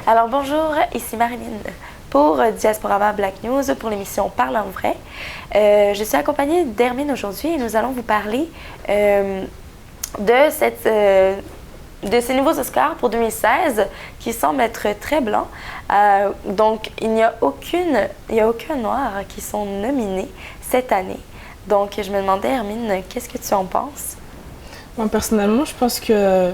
Alors bonjour, ici Marilyn pour Diasporama Black News pour l'émission Parle en vrai. Je suis accompagnée d'Hermine aujourd'hui et nous allons vous parler de ces nouveaux Oscars pour 2016 qui semblent être très blancs. Donc il n'y a aucun noir qui sont nominés cette année. Donc je me demandais, Hermine, qu'est-ce que tu en penses? Moi personnellement, je pense que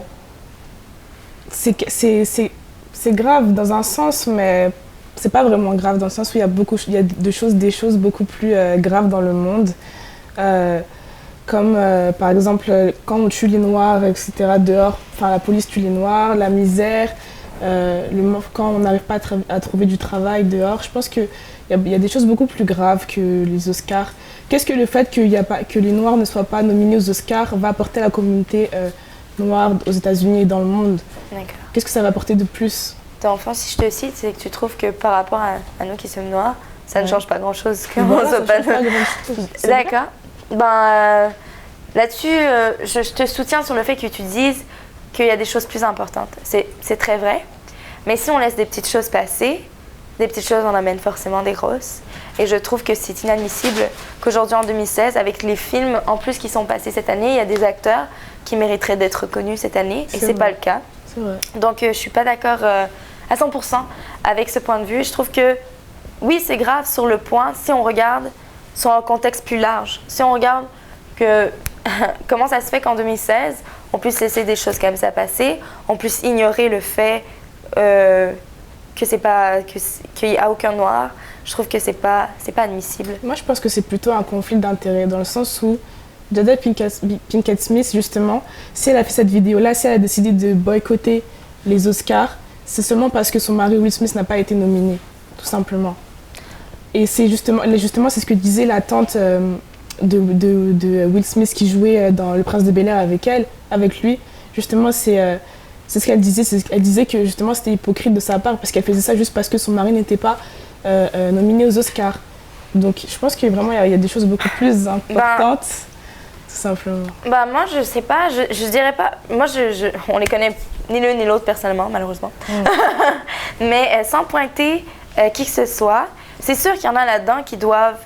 c'est grave dans un sens, mais c'est pas vraiment grave dans le sens où il y a des choses beaucoup plus graves dans le monde. Comme par exemple quand on tue les Noirs, etc. dehors, enfin la police tue les Noirs, la misère, quand on n'arrive pas à trouver du travail dehors. Je pense qu'il y a des choses beaucoup plus graves que les Oscars. Qu'est-ce que le fait que les Noirs ne soient pas nominés aux Oscars va apporter à la communauté noire aux États-Unis et dans le monde? D'accord. Qu'est-ce que ça va apporter de plus? Enfin, si je te cite, c'est que tu trouves que par rapport à nous qui sommes noirs, ça ne change pas grand-chose. Voilà, ça soit pas change pas grand-chose. D'accord. Là-dessus, je te soutiens sur le fait que tu dises qu'il y a des choses plus importantes. C'est très vrai. Mais si on laisse des petites choses passer, des petites choses en amènent forcément des grosses. Et je trouve que c'est inadmissible qu'aujourd'hui, en 2016, avec les films en plus qui sont passés cette année, il y a des acteurs qui mériteraient d'être reconnus cette année. Et c'est pas le cas. C'est vrai. Donc, je suis pas d'accord à 100% avec ce point de vue. Je trouve que, oui, c'est grave sur le point si on regarde sur un contexte plus large. Si on regarde que comment ça se fait qu'en 2016, on puisse laisser des choses comme ça passer, on puisse ignorer le fait qu'il n'y a aucun noir. Je trouve que c'est pas admissible. Moi, je pense que c'est plutôt un conflit d'intérêts, dans le sens où Jada Pinkett Smith, justement, si elle a fait cette vidéo-là, si elle a décidé de boycotter les Oscars, c'est seulement parce que son mari Will Smith n'a pas été nominé, tout simplement. Et c'est justement c'est ce que disait la tante de Will Smith qui jouait dans Le Prince de Bel-Air avec lui. Justement, c'est ce qu'elle disait. Elle disait que justement c'était hypocrite de sa part parce qu'elle faisait ça juste parce que son mari n'était pas nominé aux Oscars. Donc je pense que vraiment il y a des choses beaucoup plus importantes, tout simplement. Moi je sais pas, je dirais pas. Moi on les connaît ni l'un ni l'autre personnellement, malheureusement. Mais sans pointer qui que ce soit, c'est sûr qu'il y en a là-dedans qui doivent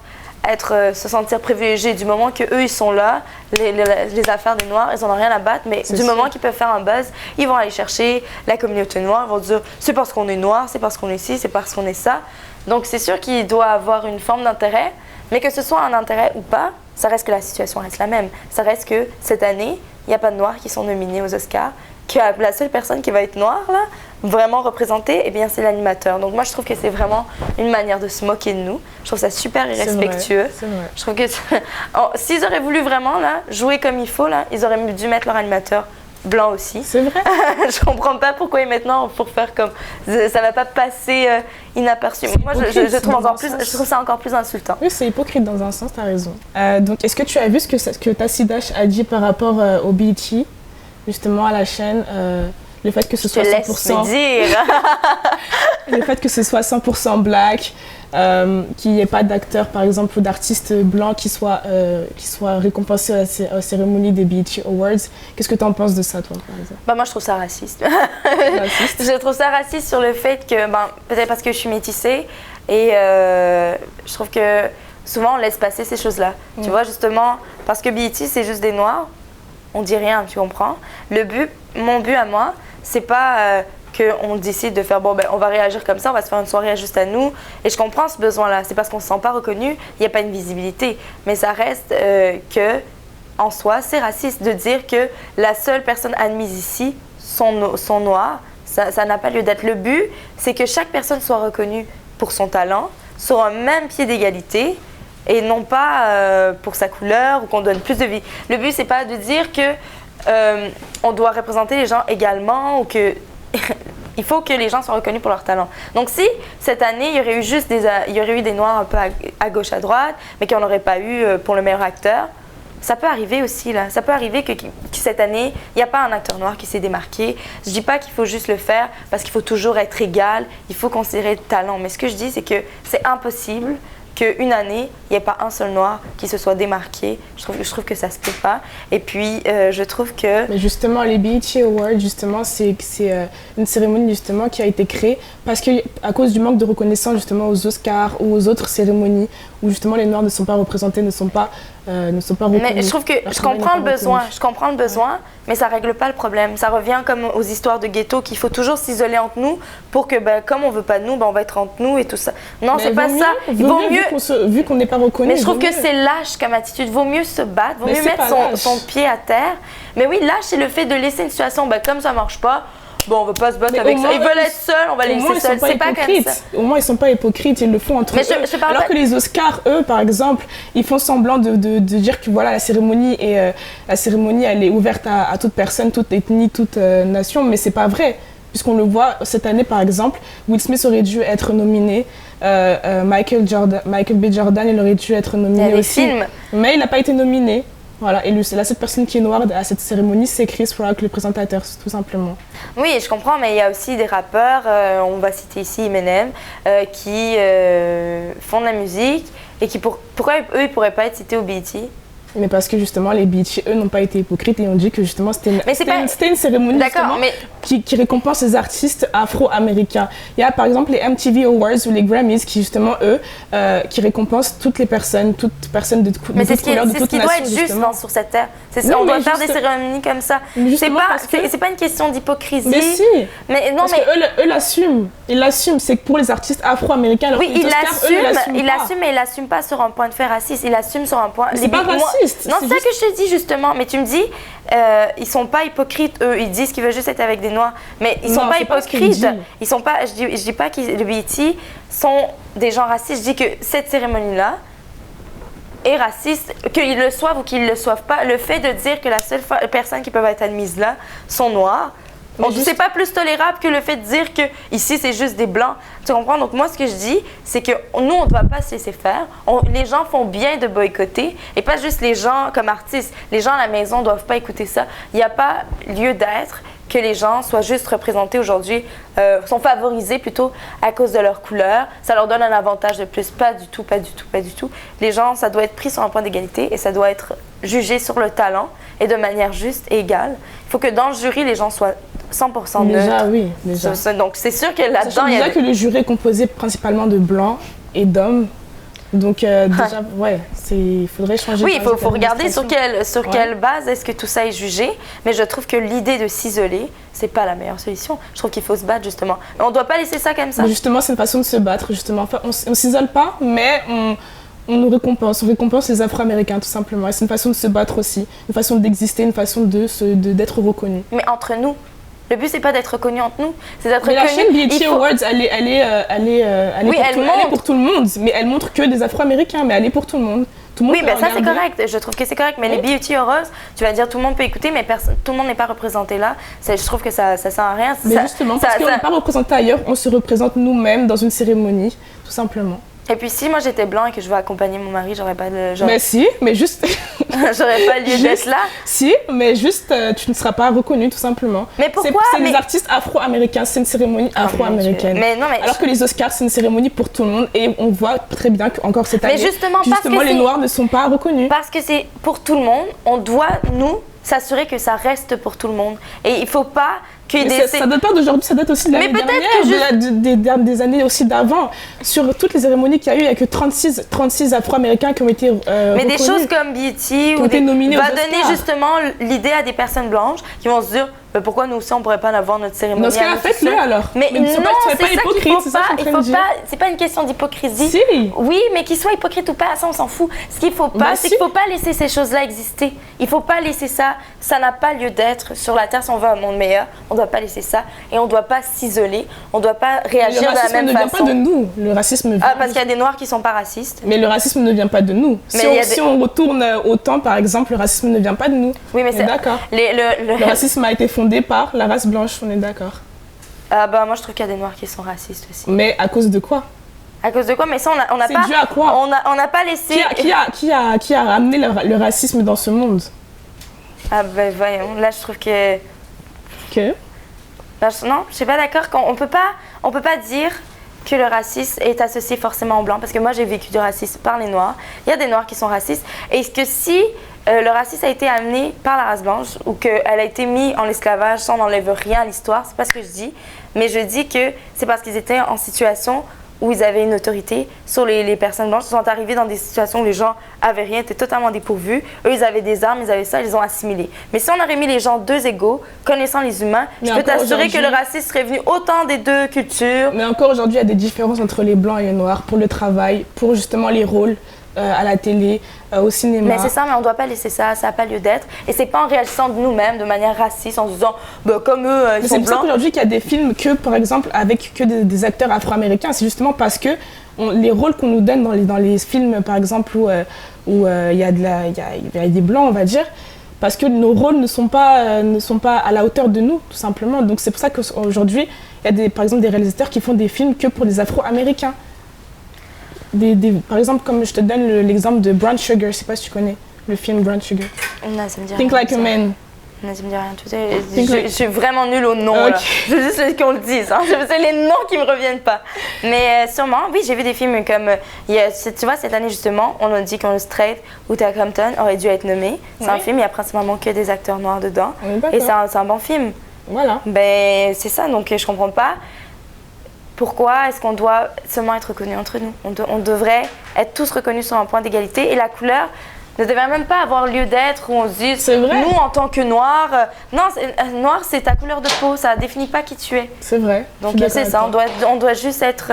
se sentir privilégiés du moment qu'eux ils sont là, les affaires des Noirs, ils n'en ont rien à battre, mais du moment qu'ils peuvent faire un buzz, ils vont aller chercher la communauté noire, ils vont dire c'est parce qu'on est noir, c'est parce qu'on est ci, c'est parce qu'on est ça. Donc c'est sûr qu'il doit avoir une forme d'intérêt, mais que ce soit un intérêt ou pas, ça reste que la situation reste la même. Ça reste que cette année, il n'y a pas de Noirs qui sont nominés aux Oscars, que la seule personne qui va être noire là, vraiment représentée, eh bien c'est l'animateur. Donc moi je trouve que c'est vraiment une manière de se moquer de nous. Je trouve ça super irrespectueux. C'est vrai. Je trouve que s'ils auraient voulu vraiment là jouer comme il faut là, ils auraient dû mettre leur animateur blanc aussi. C'est vrai. Je comprends pas pourquoi maintenant pour faire comme ça va pas passer inaperçu. Moi je trouve ça encore plus insultant. Oui, c'est hypocrite dans un sens, t'as raison. Donc est-ce que tu as vu ce que Tassie Dash a dit par rapport au BET, justement à la chaîne, le fait que ce soit 100%, le fait que ce soit 100% black, qu'il n'y ait pas d'acteurs par exemple ou d'artistes blancs qui soient récompensés à la cérémonie des BET Awards. Qu'est-ce que tu en penses de ça, toi, par exemple? Moi je trouve ça raciste. Je trouve ça raciste sur le fait que, peut-être parce que je suis métissée et je trouve que souvent on laisse passer ces choses-là. Tu vois, justement, parce que BET c'est juste des noirs, on dit rien, tu comprends? Mon but à moi, c'est pas qu'on décide de faire on va réagir comme ça, on va se faire une soirée juste à nous. Et je comprends ce besoin-là. C'est parce qu'on ne se sent pas reconnu, il n'y a pas une visibilité. Mais ça reste que, en soi, c'est raciste de dire que la seule personne admise ici sont noirs. Ça n'a pas lieu d'être. Le but, c'est que chaque personne soit reconnue pour son talent, sur un même pied d'égalité. Et non pas pour sa couleur ou qu'on donne plus de vie. Le but, c'est pas de dire que on doit représenter les gens également ou que il faut que les gens soient reconnus pour leur talent. Donc si cette année, il y aurait eu des noirs un peu à gauche, à droite, mais qu'il n'y en aurait pas eu pour le meilleur acteur, ça peut arriver aussi là. Ça peut arriver que cette année, il n'y a pas un acteur noir qui s'est démarqué. Je dis pas qu'il faut juste le faire parce qu'il faut toujours être égal, il faut considérer le talent. Mais ce que je dis, c'est que c'est impossible qu'une année, il n'y ait pas un seul noir qui se soit démarqué. Je trouve que ça se peut pas. Et puis, je trouve que... Mais justement, les BET Awards, justement, c'est une cérémonie justement qui a été créée parce que à cause du manque de reconnaissance justement aux Oscars ou aux autres cérémonies où justement les Noirs ne sont pas représentés, ne sont pas reconnus. Mais je trouve que je comprends le besoin, mais ça règle pas le problème. Ça revient comme aux histoires de ghetto qu'il faut toujours s'isoler entre nous pour que, comme on veut pas de nous, on va être entre nous et tout ça. Non, c'est pas ça. Il vaut mieux, vu qu'on n'est pas reconnu. Mais je trouve que c'est lâche comme attitude. Vaut mieux se battre, vaut mieux mettre son pied à terre. Mais oui, lâche, c'est le fait de laisser une situation, comme ça marche pas. Bon, on va pas se battre avec ça. Ils veulent être seuls, on va les laisser seuls. C'est pas comme ça. Au moins, ils sont pas hypocrites, ils le font entre eux. Alors que les Oscars, eux, par exemple, ils font semblant de dire que voilà, la cérémonie, elle est ouverte à toute personne, toute ethnie, toute nation, mais c'est pas vrai. Puisqu'on le voit cette année, par exemple, Will Smith aurait dû être nominé, Michael B. Jordan, il aurait dû être nominé aussi. Mais il n'a pas été nominé. Voilà, et la seule personne qui est noire à cette cérémonie, c'est Chris Rock, le présentateur, tout simplement. Oui, je comprends, mais il y a aussi des rappeurs, on va citer ici Eminem, qui font de la musique et qui, pourquoi eux, ils pourraient pas être cités au BET? Mais parce que justement, les BET, eux, n'ont pas été hypocrites et ont dit que justement, c'était une cérémonie qui récompense les artistes afro-américains. Il y a par exemple les MTV Awards ou les Grammys qui justement, eux, qui récompensent toutes personnes de toute couleur, de toute nation. Mais c'est ce qui doit être juste sur cette terre. On doit faire des cérémonies comme ça. C'est pas une question d'hypocrisie. Mais si. Parce que eux l'assument. Ils l'assument. C'est que pour les artistes afro-américains, oui, ils l'assument, mais ils l'assument pas sur un point de vue raciste. Ils l'assument sur un point... C'est pas raciste. Non, c'est ça que je te dis justement. Mais tu me dis, ils sont pas hypocrites, eux. Ils disent qu'ils veulent juste être avec des noirs. Mais ils sont pas hypocrites. Ils sont pas... Je dis pas que les BET sont des gens racistes. Je dis que cette cérémonie-là est raciste, qu'ils le soient ou qu'ils ne le soient pas. Le fait de dire que la seule personne qui peut être admise là sont noirs, c'est pas plus tolérable que le fait de dire que ici c'est juste des blancs. Tu comprends? Donc moi ce que je dis, c'est que nous on ne doit pas se laisser faire. Les gens font bien de boycotter et pas juste les gens comme artistes. Les gens à la maison ne doivent pas écouter ça. Il n'y a pas lieu d'être que les gens soient juste représentés aujourd'hui, sont favorisés plutôt à cause de leur couleur. Ça leur donne un avantage de plus. Pas du tout, pas du tout, pas du tout. Les gens, ça doit être pris sur un point d'égalité et ça doit être jugé sur le talent et de manière juste et égale. Il faut que dans le jury, les gens soient 100% neutres. Déjà, oui. Déjà. Donc c'est sûr que là-dedans... Déjà que le jury est composé principalement de blancs et d'hommes. Donc déjà, il faudrait changer. Oui, il faut regarder sur quelle base est-ce que tout ça est jugé. Mais je trouve que l'idée de s'isoler, c'est pas la meilleure solution. Je trouve qu'il faut se battre justement. On doit pas laisser ça comme ça. Mais justement, c'est une façon de se battre justement. Enfin, on s'isole pas, mais on nous récompense. On récompense les Afro-Américains tout simplement. Et c'est une façon de se battre aussi, une façon d'exister, une façon d'être reconnu. Mais entre nous. Le but, c'est pas d'être reconnu entre nous, c'est d'être reconnu. La chaîne BET Awards, elle est pour tout le monde, mais elle montre que des Afro-Américains, mais elle est pour tout le monde. Oui, ben ça c'est correct, je trouve que c'est correct, mais les BET Awards, tu vas dire tout le monde peut écouter, mais tout le monde n'est pas représenté là. Je trouve que ça sert à rien. Mais justement, parce qu'on n'est pas représenté ailleurs, on se représente nous-mêmes dans une cérémonie, tout simplement. Et puis si moi j'étais blanc et que je veux accompagner mon mari, j'aurais pas de... Mais si, mais juste... j'aurais pas lieu d'être là. Si, mais juste tu ne seras pas reconnue tout simplement. Mais pourquoi? C'est des artistes afro-américains, c'est une cérémonie afro-américaine. Alors que les Oscars, c'est une cérémonie pour tout le monde et on voit très bien qu'encore cette année, justement les Noirs ne sont pas reconnus. Parce que c'est pour tout le monde, on doit, nous, s'assurer que ça reste pour tout le monde. Et il faut pas... Ça date pas d'aujourd'hui, ça date aussi de l'année dernière, des années aussi d'avant. Sur toutes les cérémonies qu'il y a eu, il n'y a que 36 Afro-Américains qui ont été mais des choses comme BET va donner justement l'idée à des personnes blanches qui vont se dire pourquoi nous aussi on pourrait pas avoir notre cérémonie. Dans ce cas-là, faites-le alors. Mais non, c'est ça qu'il faut pas. C'est pas une question d'hypocrisie. Si. Oui, mais qu'il soit hypocrite ou pas, ça on s'en fout. Ce qu'il faut pas, c'est qu'il faut pas laisser ces choses-là exister. Il faut pas laisser ça. Ça n'a pas lieu d'être sur la terre si on veut un monde meilleur. On doit pas laisser ça et on doit pas s'isoler. On doit pas réagir de la même façon. Le racisme ne vient pas de nous. Le racisme vient. Parce qu'il y a des Noirs qui sont pas racistes. Mais le racisme ne vient pas de nous. Si on retourne au temps, par exemple, le racisme ne vient pas de nous. Oui, mais c'est d'accord. Le racisme a été fondé par la race blanche, on est d'accord. Moi je trouve qu'il y a des Noirs qui sont racistes aussi. Mais à cause de quoi? À cause de quoi? Mais ça on n'a pas. C'est dû à quoi? On n'a pas laissé. Qui a ramené le racisme dans ce monde? Voyons, là je trouve que. Non, je suis pas d'accord. On peut pas dire que le racisme est associé forcément aux Blancs, parce que moi j'ai vécu du racisme par les Noirs. Il y a des Noirs qui sont racistes. Et est-ce que si le racisme a été amené par la race blanche ou qu'elle a été mise en esclavage, ça on n'enlève rien à l'histoire, c'est pas ce que je dis, mais je dis que c'est parce qu'ils étaient en situation où ils avaient une autorité sur les personnes blanches. Ils sont arrivés dans des situations où les gens avaient rien, étaient totalement dépourvus. Eux, ils avaient des armes, ils avaient ça, ils les ont assimilés. Mais si on aurait mis les gens deux égaux, connaissant les humains, je peux t'assurer que le racisme serait venu autant des deux cultures. Mais encore aujourd'hui, il y a des différences entre les blancs et les noirs pour le travail, pour justement les rôles à la télé, au cinéma. Mais c'est ça, mais on ne doit pas laisser ça, ça n'a pas lieu d'être. Et c'est pas en réagissant de nous-mêmes de manière raciste, en se disant, bah, comme eux, ils sont blancs. C'est pour ça qu'aujourd'hui qu'il y a des films que, par exemple, avec que des acteurs afro-américains, c'est justement parce que les rôles qu'on nous donne dans les films, par exemple, où il y a des blancs, on va dire, parce que nos rôles ne sont pas à la hauteur de nous, tout simplement. Donc c'est pour ça qu'aujourd'hui, il y a par exemple des réalisateurs qui font des films que pour les afro-américains. Par exemple, comme je te donne l'exemple de Brown Sugar, je ne sais pas si tu connais le film Brown Sugar. Non, ça me dit rien. Think Like a Man. Non, ça me dit rien. Je suis vraiment nulle au nom. Okay. Là. Je veux juste qu'on le dise. Hein. C'est les noms qui ne me reviennent pas. Mais sûrement, oui, j'ai vu des films comme... tu vois, cette année, justement, on a dit qu'on le Straight ou Uta Compton aurait dû être nommé. C'est un film, il y a principalement que des acteurs noirs dedans. Et c'est un bon film. Voilà. Ben, c'est ça, donc je ne comprends pas. Pourquoi est-ce qu'on doit seulement être reconnus entre nous? On devrait être tous reconnus sur un point d'égalité et la couleur ne devrait même pas avoir lieu d'être où on se dit, nous en tant que noirs, noir c'est ta couleur de peau, ça ne définit pas qui tu es. C'est vrai. Donc c'est ça, on doit juste être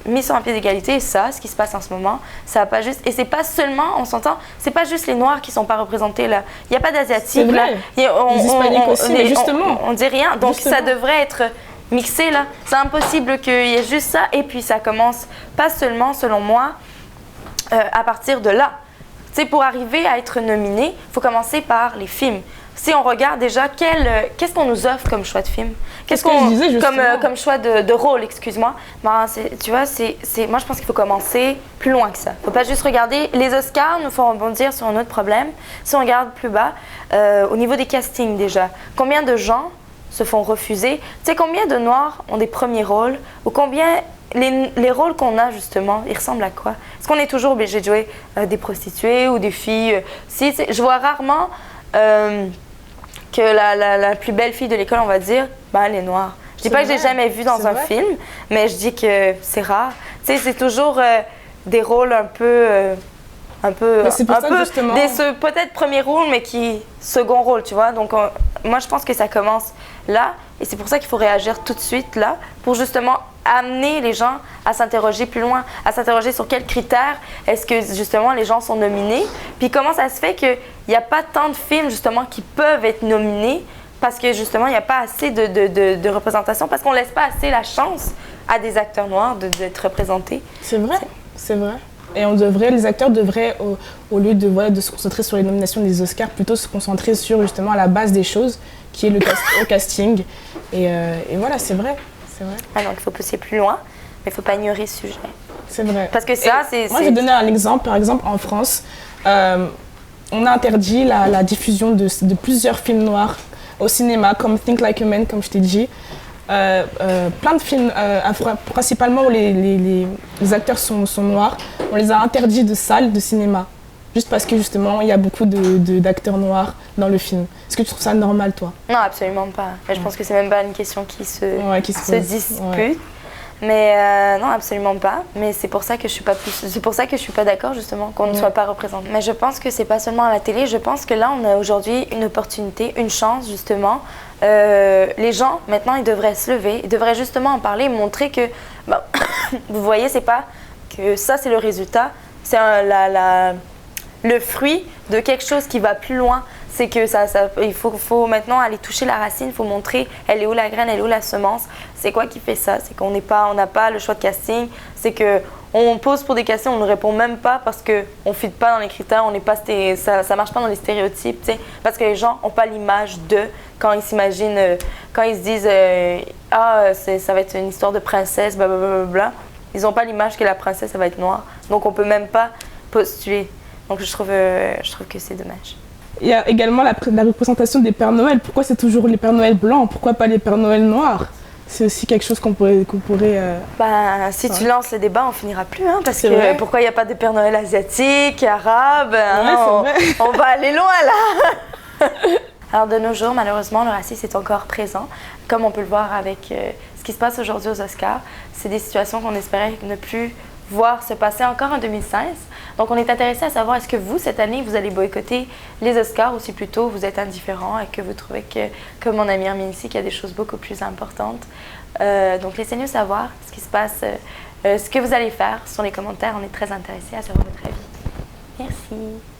mis sur un pied d'égalité et ça, ce qui se passe en ce moment, ça va pas juste, et c'est pas seulement, on s'entend, c'est pas juste les noirs qui sont pas représentés là, il n'y a pas d'asiatiques là, les hispaniques aussi, mais justement. On dit rien, donc justement. Ça devrait être mixé là, c'est impossible qu'il y ait juste ça et puis ça commence pas seulement selon moi à partir de là. C'est pour arriver à être nominé, il faut commencer par les films. Si on regarde déjà qu'est-ce qu'on nous offre comme choix de film, qu'est-ce qu'on comme choix de rôle, excuse-moi. Ben, tu vois, moi je pense qu'il faut commencer plus loin que ça. Il ne faut pas juste regarder les Oscars, nous faut rebondir sur un autre problème. Si on regarde plus bas, au niveau des castings déjà, combien de gens se font refuser. Tu sais, combien de Noirs ont des premiers rôles ou combien les rôles qu'on a justement, ils ressemblent à quoi? Est-ce qu'on est toujours obligé de jouer des prostituées ou des filles? Je vois rarement que la plus belle fille de l'école, on va dire, ben, elle est noire. Je dis pas que j'ai jamais vu dans un film, mais je dis que c'est rare. Tu sais, c'est toujours des rôles un peu peut-être premier rôle, mais qui second rôle, tu vois. Donc, moi, je pense que ça commence là. Et c'est pour ça qu'il faut réagir tout de suite là, pour justement amener les gens à s'interroger plus loin, à s'interroger sur quels critères est-ce que justement les gens sont nominés. Puis comment ça se fait qu'il n'y a pas tant de films justement qui peuvent être nominés parce que justement il n'y a pas assez de représentation, parce qu'on ne laisse pas assez la chance à des acteurs noirs d'être représentés. C'est vrai, c'est vrai. Et les acteurs devraient, au lieu de se concentrer sur les nominations des Oscars, plutôt se concentrer sur justement la base des choses, qui est le casting. Et voilà, c'est vrai. Ah, donc il faut pousser plus loin, mais il ne faut pas ignorer ce sujet. C'est vrai. Parce que ça, Moi, je vais donner un exemple. Par exemple, en France, on a interdit la diffusion de plusieurs films noirs au cinéma, comme Think Like a Man, comme je t'ai dit. Plein de films, principalement où les acteurs sont noirs, on les a interdits de salles de cinéma. Juste parce que justement, il y a beaucoup d'acteurs noirs dans le film. Est-ce que tu trouves ça normal, toi? Non, absolument pas. Je pense que c'est même pas une question qui se dispute. Ouais. Mais non, absolument pas. Mais c'est pour ça que je suis pas d'accord justement qu'on ne soit pas représenté. Mais je pense que c'est pas seulement à la télé. Je pense que là, on a aujourd'hui une opportunité, une chance justement. Les gens maintenant, ils devraient se lever, ils devraient justement en parler, montrer que, vous voyez, c'est pas que ça c'est le résultat, c'est le fruit de quelque chose qui va plus loin. C'est que il faut maintenant aller toucher la racine, il faut montrer elle est où la graine, elle est où la semence. C'est quoi qui fait ça? C'est qu'on n'a pas le choix de casting. C'est qu'on pose pour des castings, on ne répond même pas parce qu'on ne fit pas dans les critères, ça marche pas dans les stéréotypes. T'sais, parce que les gens n'ont pas l'image d'eux quand ils s'imaginent, quand ils se disent ça va être une histoire de princesse, blablabla. Ils n'ont pas l'image que la princesse, ça va être noire. Donc on ne peut même pas postuler. Donc je trouve que c'est dommage. Il y a également la représentation des Pères Noël. Pourquoi c'est toujours les Pères Noël blancs? Pourquoi pas les Pères Noël noirs? c'est aussi quelque chose qu'on pourrait Si tu lances le débat, on finira plus, hein, parce C'est que vrai. pourquoi il n'y a pas de Père Noël asiatique, arabe, hein, c'est vrai. on va aller loin là. Alors de nos jours, malheureusement, le racisme est encore présent, comme on peut le voir avec ce qui se passe aujourd'hui aux Oscars. C'est des situations qu'on espérait ne plus voir se passer encore en 2016. Donc on est intéressé à savoir, est-ce que vous, cette année, vous allez boycotter les Oscars ou si plutôt vous êtes indifférent et que vous trouvez que, comme mon ami Hermine ici, qu'il y a des choses beaucoup plus importantes. Donc laissez-nous savoir ce qui se passe, ce que vous allez faire sur les commentaires. On est très intéressés à savoir votre avis. Merci.